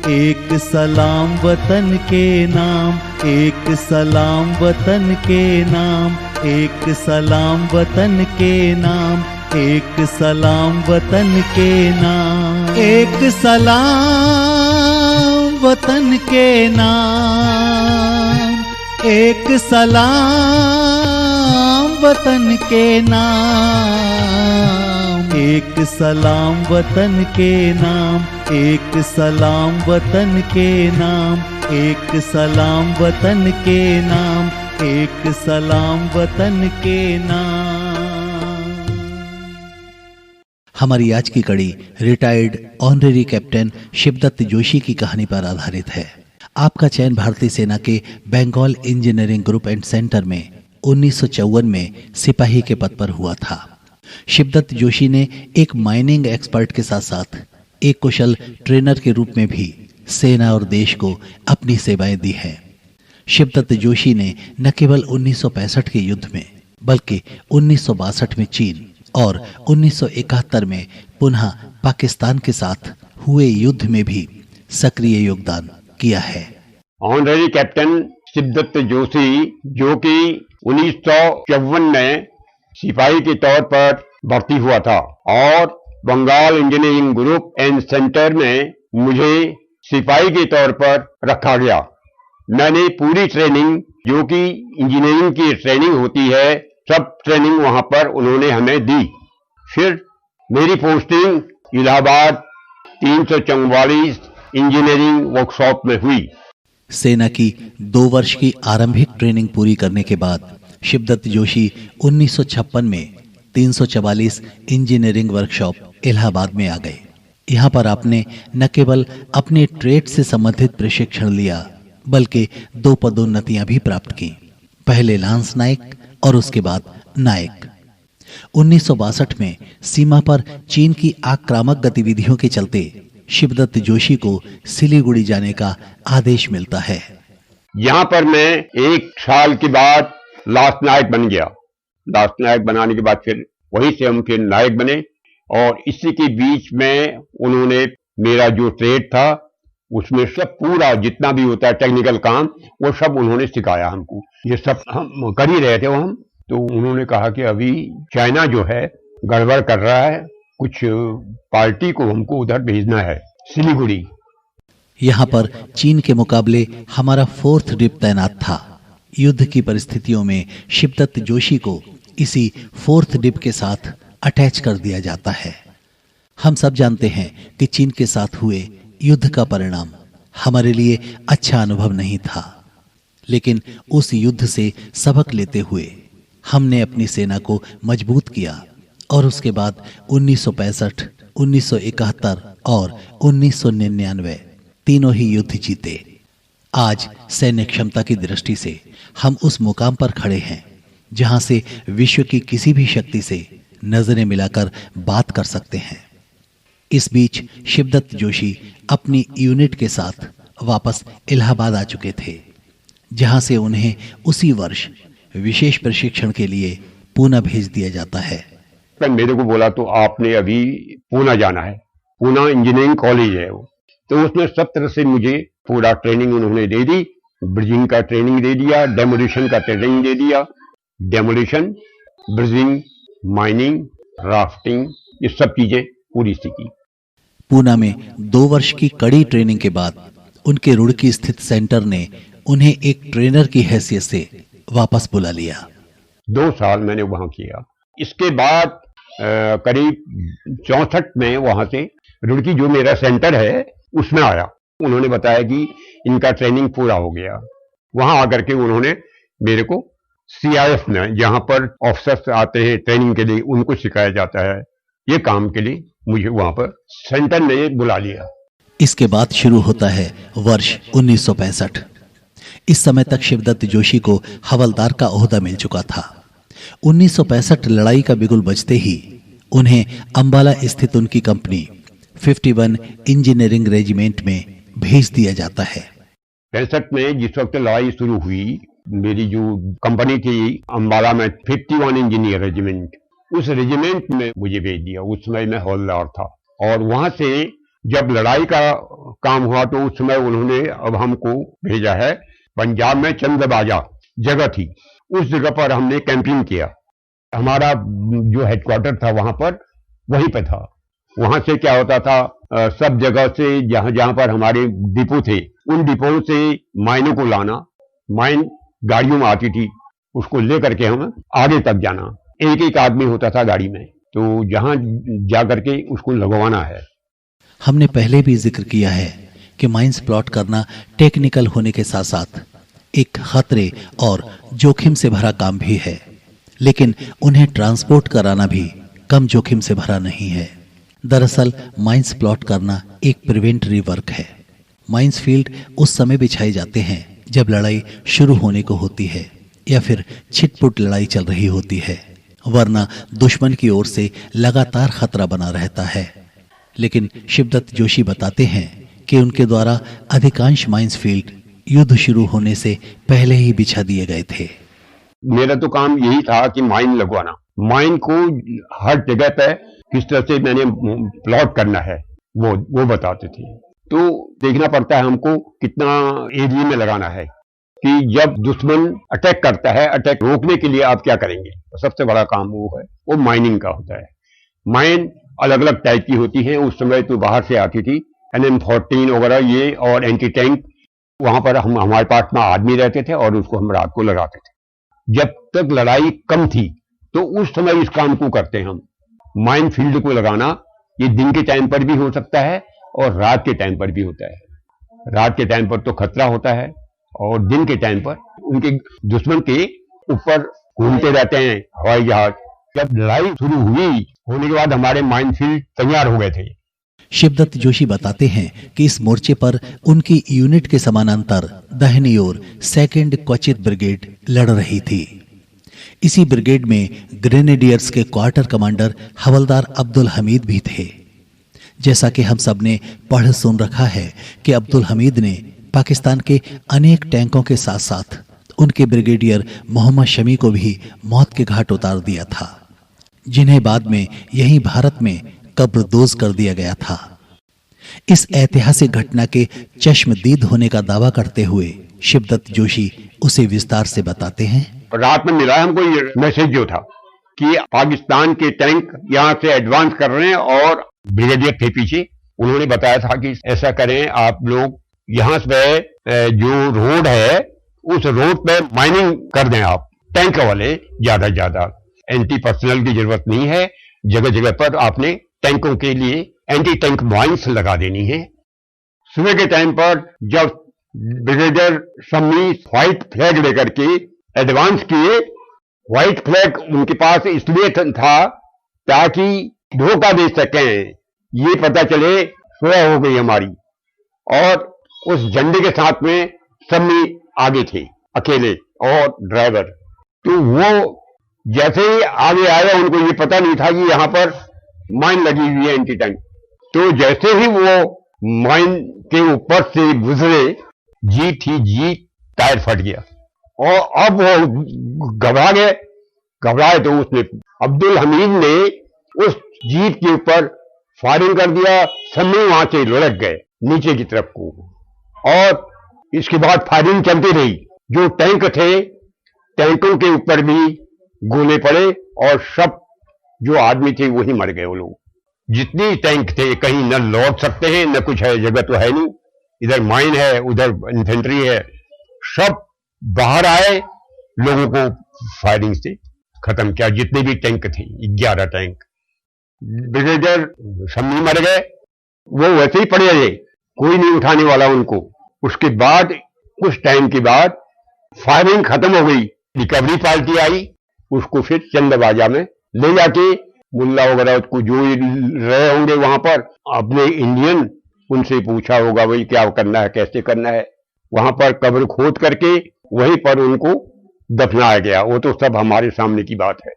एक सलाम वतन के नाम, एक सलाम वतन के नाम, एक सलाम वतन के नाम, एक सलाम वतन के नाम, एक सलाम वतन के नाम, एक सलाम वतन के नाम, एक सलाम वतन के नाम, एक सलाम वतन के नाम, एक सलाम वतन के नाम, एक सलाम वतन के नाम। हमारी आज की कड़ी retired honorary captain Shivdutt Joshi की कहानी पर आधारित है। आपका चयन भारतीय सेना के Bengal engineering group and centre में 1954 में सिपाही के पद पर हुआ था। शिवदत्त जोशी ने एक माइनिंग एक्सपर्ट के साथ साथ एक कुशल ट्रेनर के रूप में भी सेना और देश को अपनी सेवाएं दी हैं। शिवदत्त जोशी ने न केवल 1965 के युद्ध में बल्कि 1962 में चीन और 1971 में पुनः पाकिस्तान के साथ हुए युद्ध में भी सक्रिय योगदान किया है। ऑनरेरी कैप्टन शिवदत्त जोशी, जो कि 1954 में सिपाही के तौर पर भर्ती हुआ था और Bengal engineering group and centre में मुझे सिपाही के तौर पर रखा गया। मैंने पूरी ट्रेनिंग, जो कि इंजीनियरिंग की ट्रेनिंग होती है, सब ट्रेनिंग वहां पर उन्होंने हमें दी। फिर मेरी पोस्टिंग इलाहाबाद 344 इंजीनियरिंग वर्कशॉप में हुई। सेना की 2 वर्ष की आरंभिक ट्रेनिंग पूरी करने के बाद शिवदत्त जोशी 1956 में 344 इंजीनियरिंग वर्कशॉप इलाहाबाद में आ गए। यहाँ पर आपने न केवल अपने ट्रेड से संबंधित प्रशिक्षण लिया बल्कि 2 पदोन्नतियां भी प्राप्त की, पहले लांस नायक और उसके बाद नायक। 1962 में सीमा पर चीन की आक्रामक गतिविधियों के चलते शिवदत्त जोशी को सिलीगुड़ी जाने का आदेश मिलता है। यहाँ पर मैं 1 साल के बाद लांस नायक बन गया। लांस नायक बनाने के बाद फिर वहीं से हम फिर नायक बने और इसी के बीच में उन्होंने मेरा जो ट्रेड था उसमें सब पूरा जितना भी होता है टेक्निकल काम, वो सब उन्होंने सिखाया हमको। ये सब हम कर ही रहे थे हम। तो उन्होंने कहा कि अभी चाइना जो है गड़बड़ कर रहा है, कुछ पार्टी को हमको उधर भेजना है सिलीगुड़ी। यहाँ पर चीन के मुकाबले हमारा 4th डिप तैनात था। युद्ध की परिस्थितियों में शिवदत्त जोशी को इसी 4th डिप के साथ अटैच कर दिया जाता है। हम सब जानते हैं कि चीन के साथ हुए युद्ध का परिणाम हमारे लिए अच्छा अनुभव नहीं था, लेकिन उस युद्ध से सबक लेते हुए हमने अपनी सेना को मजबूत किया और उसके बाद 1965, 1971 और 1999 तीनों ही युद्ध जीते। आज सैन्य क्षमता की दृष्टि से हम उस मुकाम पर खड़े हैं जहां से विश्व की किसी भी शक्ति से नजरें मिलाकर बात कर सकते हैं। इस बीच शिवदत्त जोशी अपनी यूनिट के साथ वापस इलाहाबाद आ चुके थे, जहां से उन्हें उसी वर्ष विशेष प्रशिक्षण के लिए पूना भेज दिया जाता है। मेरे को बोला तो आपने अभी पूना जाना है, पूना इंजीनियरिंग कॉलेज है वो। तो उसमें सब तरह से मुझे पूरा ट्रेनिंग उन्होंने दे दी। ब्रिजिंग का ट्रेनिंग दे दिया, डेमोलिशन का ट्रेनिंग दे दिया। डेमोलिशन, ब्रिजिंग, माइनिंग, राफ्टिंग, ये सब चीजें पूरी सीखी। पूना में 2 वर्ष की कड़ी ट्रेनिंग के बाद उनके रुड़की स्थित सेंटर ने उन्हें एक ट्रेनर की हैसियत से वापस बुला लिया। 2 साल मैंने वहां किया। इसके बाद करीब 64 में वहां से रुड़की जो मेरा सेंटर है उसमें आया। उन्होंने बताया कि इनका ट्रेनिंग पूरा हो गया। वहां आकर के उन्होंने मेरे को CIF में, जहां पर ऑफिसर्स आते हैं ट्रेनिंग के लिए, उनको सिखाया जाता है, ये काम के लिए मुझे वहां पर सेंटर ने बुला लिया। इसके बाद शुरू होता है वर्ष 1965। इस समय तक शिवदत्त जोशी को हवलदार का ओहदा मिल चुका था। 1965 लड़ाई का बिगुल बजते ही उन्हें अंबाला स्थित उनकी कंपनी 51 इंजीनियरिंग रेजिमेंट में भेज दिया जाता है। 65 में जिस वक्त लड़ाई शुरू हुई, मेरी जो कंपनी थी अंबाला में 51 इंजीनियर रेजिमेंट, उस रेजिमेंट में मुझे भेज दिया। उस समय मैं हवलदार था और वहां से जब लड़ाई का काम हुआ तो उस समय उन्होंने अब हमको भेजा है पंजाब में चंद्रबाजा जगह थी, उस जगह पर हमने कैंपिंग किया। हमारा जो हेडक्वार्टर था वहां पर वहीं पे था। वहां से क्या होता था, सब जगह से जहां जहां पर हमारे डिपो थे उन डिपो से माइनों को लाना, माइन गाड़ियों में आती थी, उसको लेकर के हम आगे तक जाना। एक एक आदमी होता था गाड़ी में, तो जहां जा करके उसको लगवाना है। हमने पहले भी जिक्र किया है कि माइंस प्लॉट करना टेक्निकल होने के साथ साथ एक खतरे और जोखिम से भरा काम भी है, लेकिन उन्हें ट्रांसपोर्ट कराना भी कम जोखिम से भरा नहीं है। दरअसल माइंस प्लॉट करना एक प्रिवेंटरी वर्क है। माइंस फील्ड उस समय बिछाए जाते हैं जब लड़ाई शुरू होने को होती है या फिर छिटपुट लड़ाई चल रही होती है, वरना दुश्मन की ओर से लगातार खतरा बना रहता है। लेकिन शिवदत्त जोशी बताते हैं कि उनके द्वारा अधिकांश माइंस फील्ड युद्ध शुरू होने से पहले ही बिछा दिए गए थे। मेरा तो काम यही था कि माइन लगवाना, माइन को हर जगह पे किस तरह से मैंने प्लॉट करना है वो बताते थे। तो देखना पड़ता है हमको कितना एरिया में लगाना है, कि जब दुश्मन अटैक करता है, अटैक रोकने के लिए आप क्या करेंगे। सबसे बड़ा काम वो है, वो माइनिंग का होता है। माइन अलग अलग टाइप की होती है। उस समय तो बाहर से आती थी, NM14 वगैरह ये, और एंटी टैंक। वहां पर हमारे पास में आदमी रहते थे और उसको हम रात को लगाते थे। जब तक लड़ाई कम थी तो उस समय इस काम को करते हैं हम। माइन फील्ड को लगाना ये दिन के टाइम पर भी हो सकता है और रात के टाइम पर भी होता है। रात के टाइम पर तो खतरा होता है और दिन के टाइम पर उनके दुश्मन के ऊपर घूमते रहते हैं हवाई जहाज। जब लड़ाई शुरू होने के बाद हमारे माइन फील्ड तैयार हो गए थे। शिवदत्त जोशी बताते हैं कि इस मोर्चे पर उनकी यूनिट के समानांतर दाहिनी ओर 2nd क्वचित ब्रिगेड लड़ रही थी। इसी ब्रिगेड में ग्रेनेडियर्स के क्वार्टर कमांडर हवलदार अब्दुल हमीद भी थे। जैसा कि हम सब ने पढ़ सुन रखा है कि अब्दुल हमीद ने पाकिस्तान के अनेक टैंकों के साथ साथ उनके ब्रिगेडियर मोहम्मद शमी को भी मौत के घाट उतार दिया था, जिन्हें बाद में यहीं भारत में कब्रदोज कर दिया गया था। इस ऐतिहासिक घटना के चश्मदीद होने का दावा करते हुए शिवदत्त जोशी उसे विस्तार से बताते हैं। रात में मिला हमको ये मैसेज जो था कि पाकिस्तान के टैंक यहाँ से एडवांस कर रहे हैं और ब्रिगेडियर थे पीछे। उन्होंने बताया था कि ऐसा करें, आप लोग यहाँ से जो रोड है उस रोड पे माइनिंग कर दें, आप टैंक वाले ज्यादा ज्यादा। एंटी पर्सनल की जरूरत नहीं है, जगह जगह पर आपने टैंकों के लिए एंटी टैंक माइंस लगा देनी है। सुबह के टाइम पर जब ब्रिगेडियर शमी व्हाइट फ्लैग लेकर के एडवांस किए, व्हाइट फ्लैग उनके पास इसलिए था ताकि धोखा दे सकें, ये पता चले सुबह हो गई हमारी। और उस झंडे के साथ में शमी आगे थे अकेले और ड्राइवर। तो वो जैसे ही आगे आया, उनको ये पता नहीं था कि यहाँ पर माइन लगी हुई है एंटी टैंक। तो जैसे ही वो माइन के ऊपर से गुजरे, जीप थी, जीप टायर फट गया और अब वो घबराए तो उसने अब्दुल हमीद ने उस जीप के ऊपर फायरिंग कर दिया। शमी वहां से लुढ़क गए नीचे की तरफ को और इसके बाद फायरिंग चलती रही। जो टैंक थे, टैंकों के ऊपर भी गोले पड़े और सब जो आदमी थे वही मर गए। वो लोग जितनी टैंक थे, कहीं न लौट सकते हैं न कुछ है, जगह तो है नहीं, इधर माइन है उधर इन्फेंट्री है, सब बाहर आए, लोगों को फायरिंग से खत्म किया। जितने भी टैंक थे 11 टैंक। ब्रिगेडियर शमी मर गए, वो वैसे ही पड़े रहे, कोई नहीं उठाने वाला उनको। उसके बाद कुछ टाइम के बाद फायरिंग खत्म हो गई, रिकवरी पार्टी आई, उसको फिर चंदबाजा में ले जाके मुल्ला वगैरह को जो रहे होंगे वहां पर अपने इंडियन, उनसे पूछा होगा भाई क्या करना है, कैसे करना है। वहां पर कब्र खोद करके वहीं पर उनको दफनाया गया। वो तो सब हमारे सामने की बात है।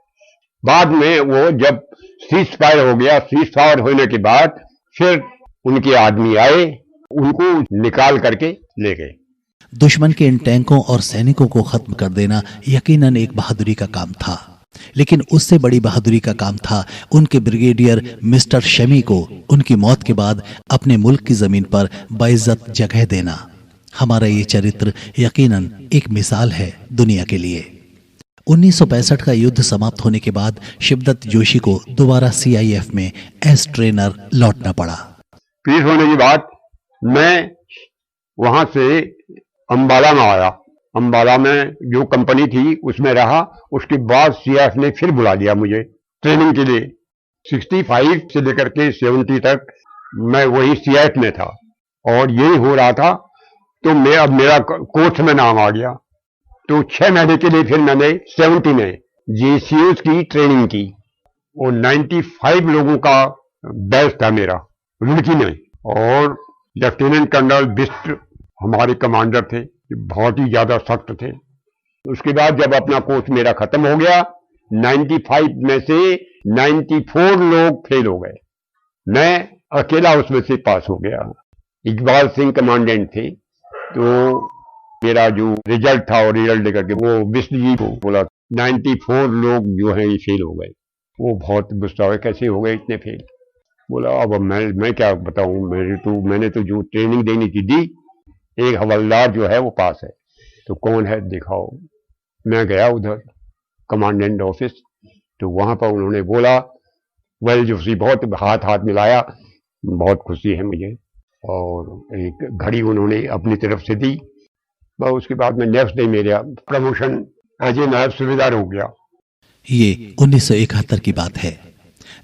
बाद में वो जब सीज फायर हो गया, सीज फायर होने के बाद फिर उनके आदमी आए, उनको निकाल करके ले गए। दुश्मन के इन टैंकों और सैनिकों को खत्म कर देना यकीनन एक बहादुरी का काम था। लेकिन उससे बड़ी बहादुरी का काम था उनके ब्रिगेडियर मिस्टर शमी को उनकी मौत के बाद अपने मुल्क की जमीन पर बाइज्जत जगह देना। हमारा ये चरित्र यकीनन एक मिसाल है दुनिया के लिए। 1965 का युद्ध समाप्त होने के बाद शिवदत्त जोशी को दोबारा सीआईएफ में एस ट्रेनर लौटना पड़ा। पीस होने के बाद मैं वहां से अंबाला में आया। अंबाला में जो कंपनी थी उसमें रहा। उसके बाद सीआईएफ ने फिर बुला लिया मुझे ट्रेनिंग के लिए। 65 से लेकर के 70 तक मैं वही सीआईएफ में था और यही हो रहा था। तो अब मेरा कोर्स में नाम आ गया। तो 6 महीने के लिए फिर मैंने 70 में जेसीओस की ट्रेनिंग की। वो 95 लोगों का बैच था मेरा रुड़की में। और लेफ्टिनेंट कर्नल बिस्ट हमारे कमांडर थे, बहुत ही ज्यादा सख्त थे। उसके बाद जब अपना कोर्स मेरा खत्म हो गया, 95 में से 94 लोग फेल हो गए, मैं अकेला उसमें से पास हो गया। इकबाल सिंह कमांडेंट थे। तो मेरा जो रिजल्ट था और रिजल्ट लेकर के वो बिस्ट जी को बोला 94 लोग जो हैं ये फेल हो गए। वो बहुत गुस्सा हुए, कैसे हो गए इतने फेल। बोला अब मैं क्या बताऊं, मैंने तो जो ट्रेनिंग देनी थी दी। एक हवलदार जो है वो पास है, तो कौन है दिखाओ। मैं गया उधर कमांडेंट ऑफिस। तो वहां पर उन्होंने बोला वेल जोशी, बहुत हाथ मिलाया, बहुत खुशी है मुझे। और एक घड़ी उन्होंने अपनी तरफ से दी। बस उसके बाद में नेक्स्ट डे मेरा प्रमोशन एज ए नायब सूबेदार हो गया। ये 1971 की बात है।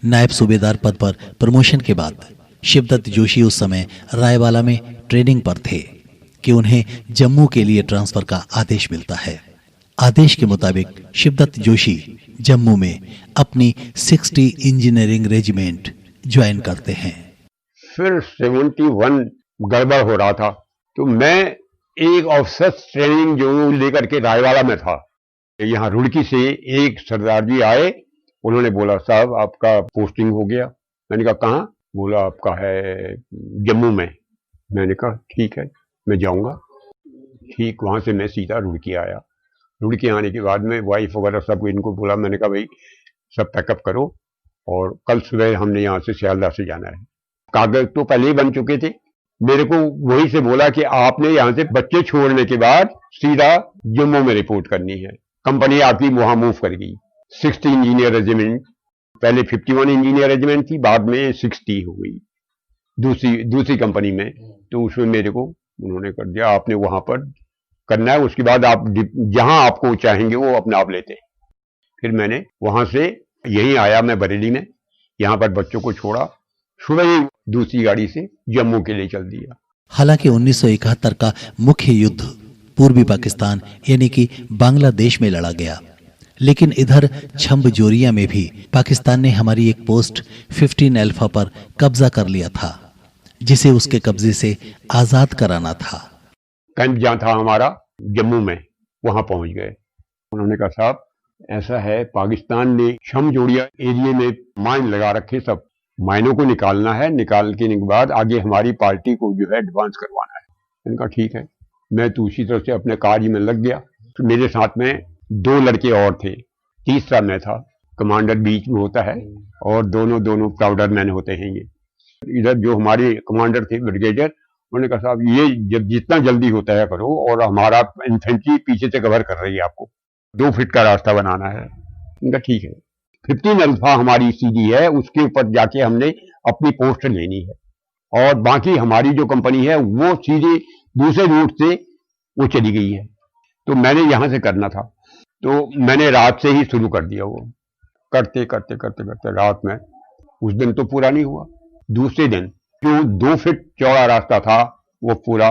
नायब सूबेदार पद पर प्रमोशन के बाद शिवदत्त जोशी उस समय रायवाला में ट्रेनिंग पर थे कि उन्हें जम्मू के लिए ट्रांसफर का आदेश मिलता है। आदेश के मुताबिक शिवदत्त जोशी जम्मू में अपनी 60 इंजीनियरिंग रेजिमेंट ज्वाइन करते हैं। फिर 71 गड़बड़ हो रहा था। तो मैं एक ऑफिसर्स ट्रेनिंग जो लेकर के रायवाला में था। यहाँ रुड़की से एक सरदार जी आए। उन्होंने बोला साहब आपका पोस्टिंग हो गया। मैंने कहा कहाँ? बोला आपका है जम्मू में। मैंने कहा ठीक है मैं जाऊंगा। ठीक वहां से मैं सीधा रुड़की आया। रुड़की आने के बाद में वाइफ वगैरह सब इनको बोला। मैंने कहा भाई सब पैकअप करो और कल सुबह हमने यहाँ से सियालदह से जाना है। कागज तो पहले ही बन चुके थे। मेरे को वहीं से बोला कि आपने यहाँ से बच्चे छोड़ने के बाद सीधा जम्मू में रिपोर्ट करनी है। कंपनी आपकी वहां मूव कर गई। 60 इंजीनियर रेजिमेंट, पहले 51 इंजीनियर रेजिमेंट थी, बाद में 60 हो गई दूसरी कंपनी में। तो उसमें मेरे को उन्होंने कर दिया आपने वहां पर करना है। उसके बाद आप जहां आपको चाहेंगे वो अपने आप लेते हैं। फिर मैंने वहां से यहीं आया मैं बरेली में। यहाँ पर बच्चों को छोड़ा, सुबह ही दूसरी गाड़ी से जम्मू के लिए चल दिया। हालांकि 1971 का मुख्य युद्ध पूर्वी पाकिस्तान यानी कि बांग्लादेश में लड़ा गया, लेकिन इधर छम्ब जोरिया में भी पाकिस्तान ने हमारी एक पोस्ट 15 अल्फा पर कब्जा कर लिया था, जिसे उसके कब्जे से आजाद कराना था। कैंप जहाँ था हमारा जम्मू में, वहां पहुंच गए। उन्होंने कहा साहब ऐसा है पाकिस्तान ने छम्ब जोरिया एरिया में माइन लगा रखे, सब माइनों को निकालना है। निकाल के बाद आगे हमारी पार्टी को जो है एडवांस करवाना है। मैंने कहा ठीक है। मैं तो उसी तरह से अपने कार्य में लग गया। तो मेरे साथ में 2 लड़के और थे, तीसरा मैं था। कमांडर बीच में होता है और दोनों पाउडर मैन होते हैं। ये इधर जो हमारे कमांडर थे ब्रिगेडियर, उन्होंने कहा साहब ये जितना जल्दी होता है करो, और हमारा इन्फेंट्री पीछे से कवर कर रही है, आपको 2 फीट का रास्ता बनाना है। उनका ठीक है। 15 अल्फा हमारी सीडी है, उसके ऊपर जाके हमने अपनी पोस्ट लेनी है, और बाकी हमारी जो कंपनी है वो सीधे दूसरे रूट से वो चली गई है। तो मैंने यहां से करना था, तो मैंने रात से ही शुरू कर दिया। वो करते करते करते करते रात में, उस दिन तो पूरा नहीं हुआ, दूसरे दिन जो 2 फीट चौड़ा रास्ता था वो पूरा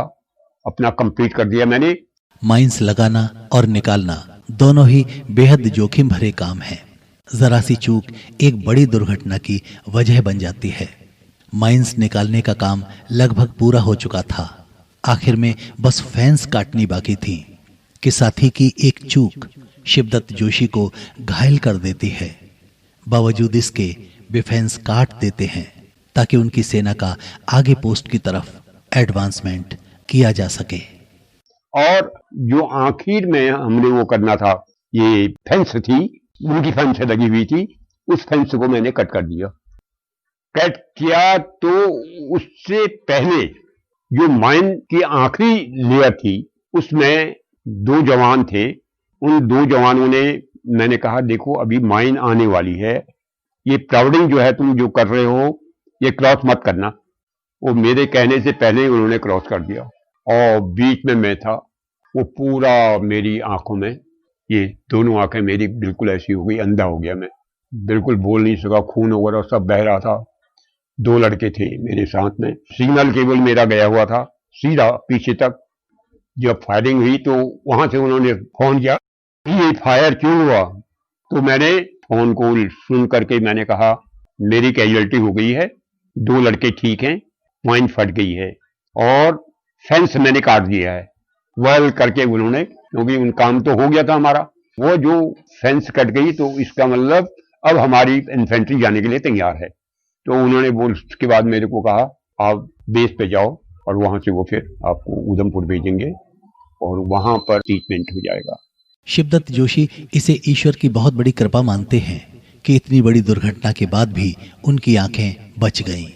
अपना कंप्लीट कर दिया मैंने। माइंस लगाना और निकालना दोनों ही बेहद जोखिम भरे काम हैं। जरा सी चूक एक बड़ी दुर्घटना की वजह बन जाती है। माइंस निकालने का काम लगभग पूरा हो चुका था। आखिर में बस फैंस काटनी बाकी थी कि साथी की एक चूक शिवदत्त जोशी को घायल कर देती है। बावजूद इसके वे फैंस काट देते हैं ताकि उनकी सेना का आगे पोस्ट की तरफ एडवांसमेंट किया जा सके। और जो आखिर में हमने वो करना था, ये फेंस थी उनकी फेंस लगी हुई थी, उस फेंस को मैंने कट कर दिया। कट किया तो उससे पहले जो माइन की आखिरी लेयर थी उसमें 2 जवान थे। उन 2 जवानों ने, मैंने कहा देखो अभी माइन आने वाली है, ये प्राउडिंग जो है तुम जो कर रहे हो ये क्रॉस मत करना। वो मेरे कहने से पहले ही उन्होंने क्रॉस कर दिया और बीच में मैं था। वो पूरा मेरी आंखों में, ये दोनों आंखें मेरी बिल्कुल ऐसी हो गई, अंधा हो गया मैं, बिल्कुल बोल नहीं सका, खून वगैरह सब बह रहा था। 2 लड़के थे मेरे साथ में, सिग्नल केबल मेरा गया हुआ था सीधा पीछे तक। जब फायरिंग हुई तो वहां से उन्होंने फोन किया कि ये फायर क्यों हुआ, तो मैंने फोन को सुन करके मैंने कहा मेरी कैजुअलिटी हो गई है, 2 लड़के ठीक हैं, माइन फट गई है और फेंस मैंने काट दिया है। वेल करके उन्होंने, क्योंकि उन काम तो हो गया था हमारा, वो जो फेंस कट गई तो इसका मतलब अब हमारी इन्फेंट्री जाने के लिए तैयार है। तो उन्होंने बोल उसके बाद मेरे को कहा आप बेस पे जाओ और वहां से वो फिर आपको उधमपुर भेजेंगे और वहां पर ट्रीटमेंट हो जाएगा। शिवदत्त जोशी इसे ईश्वर की बहुत बड़ी कृपा मानते हैं कि इतनी बड़ी दुर्घटना के बाद भी उनकी आंखें बच गईं।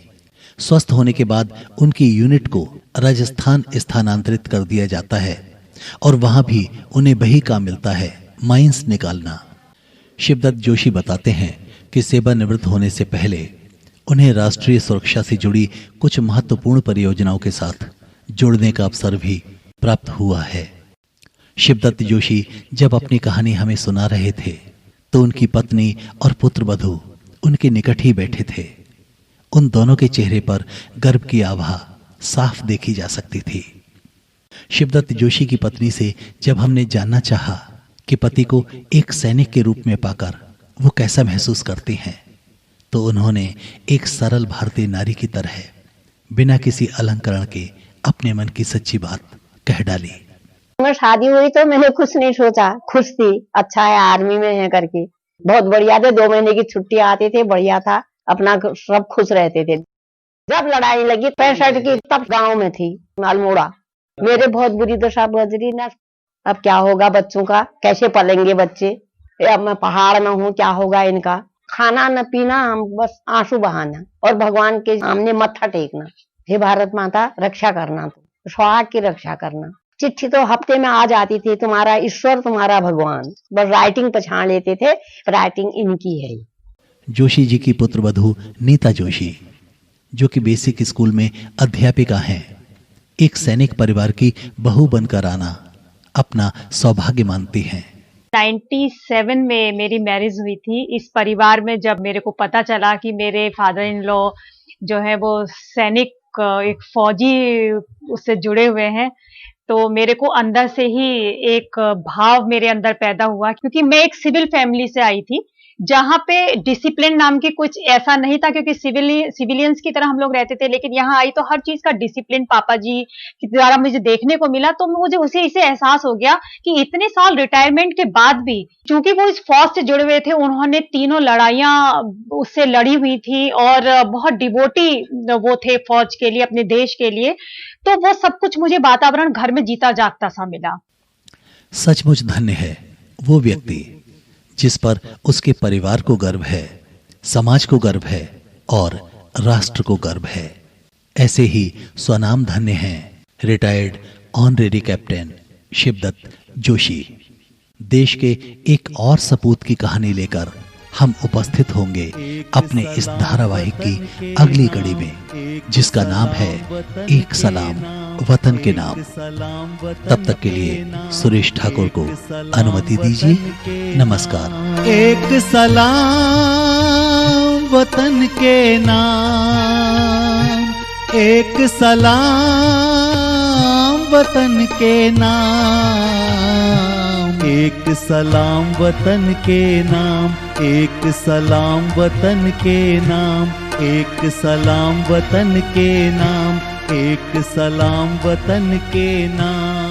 स्वस्थ होने के बाद उनकी यूनिट को राजस्थान स्थानांतरित कर दिया जाता है और वहां भी उन्हें वही काम मिलता है, माइंस निकालना। शिवदत्त जोशी बताते हैं कि सेवानिवृत्त होने से पहले उन्हें राष्ट्रीय सुरक्षा से जुड़ी कुछ महत्वपूर्ण परियोजनाओं के साथ जुड़ने का अवसर भी प्राप्त हुआ है। शिवदत्त जोशी जब अपनी कहानी हमें सुना रहे थे तो उनकी पत्नी और पुत्र वधू उनके निकट ही बैठे थे। उन दोनों के चेहरे पर गर्व की आभा साफ देखी जा सकती थी। शिवदत्त जोशी की पत्नी से जब हमने जानना चाहा कि पति को एक सैनिक के रूप में पाकर वो कैसा महसूस करती हैं, तो उन्होंने एक सरल भारतीय नारी की तरह बिना किसी अलंकरण के अपने मन की सच्ची बात कह डाली। शादी हुई तो मैंने कुछ नहीं सोचा, खुश थी, अच्छा है आर्मी में है करके, बहुत बढ़िया थे। 2 महीने की छुट्टी आती थी, बढ़िया था, अपना सब खुश रहते थे। जब लड़ाई लगी 65 की, तब गांव में थी अल्मोड़ा, मेरे बहुत बुरी दशा गुजरी ना। अब क्या होगा बच्चों का, कैसे पलेंगे बच्चे, अब मैं पहाड़ में हूँ, क्या होगा इनका, खाना न पीना, हम बस आंसू बहाना और भगवान के सामने मत्था टेकना, हे भारत माता रक्षा करना, तो स्वराज की रक्षा करना। चिट्ठी तो हफ्ते में आ जाती थी, तुम्हारा ईश्वर तुम्हारा भगवान, बस राइटिंग पछाड़ लेते थे, राइटिंग इनकी है। जोशी जी की पुत्र वधू नीता जोशी, जो कि बेसिक स्कूल में अध्यापिका हैं, एक सैनिक परिवार की बहू बनकर आना अपना सौभाग्य मानती हैं। 97 में मेरी मैरिज हुई थी। इस परिवार में जब मेरे को पता चला कि मेरे फादर इन लॉ जो है वो सैनिक, एक फौजी उससे जुड़े हुए हैं, तो मेरे को अंदर से ही एक भाव मेरे अंदर पैदा हुआ, क्योंकि मैं एक सिविल फैमिली से आई थी जहां पे डिसिप्लिन नाम की कुछ ऐसा नहीं था, क्योंकि सिविलियंस की तरह हम लोग रहते थे। लेकिन यहाँ आई तो हर चीज का डिसिप्लिन पापा जी के द्वारा मुझे देखने को मिला, तो मुझे उसी से एहसास हो गया कि इतने साल रिटायरमेंट के बाद भी, चूंकि वो इस फौज से जुड़े हुए थे, उन्होंने तीनों लड़ाइयां उससे लड़ी हुई थी और बहुत डिवोटी वो थे फौज के लिए, अपने देश के लिए। तो वो सब कुछ मुझे वातावरण घर में जीता जागता सा मिला। सचमुच धन्य है वो व्यक्ति जिस पर उसके परिवार को गर्व है, समाज को गर्व है और राष्ट्र को गर्व है। ऐसे ही स्वनाम धन्य हैं retired honorary captain Shivdutt Joshi. देश के एक और सपूत की कहानी लेकर हम उपस्थित होंगे अपने इस धारावाहिक की अगली कड़ी में, जिसका नाम है एक सलाम वतन के नाम। तब तक के लिए सुरेश ठाकुर को अनुमति दीजिए। नमस्कार। एक सलाम वतन के नाम, एक सलाम वतन के नाम, एक सलाम वतन के नाम, एक सलाम वतन के नाम, एक सलाम वतन के नाम, एक सलाम वतन के नाम।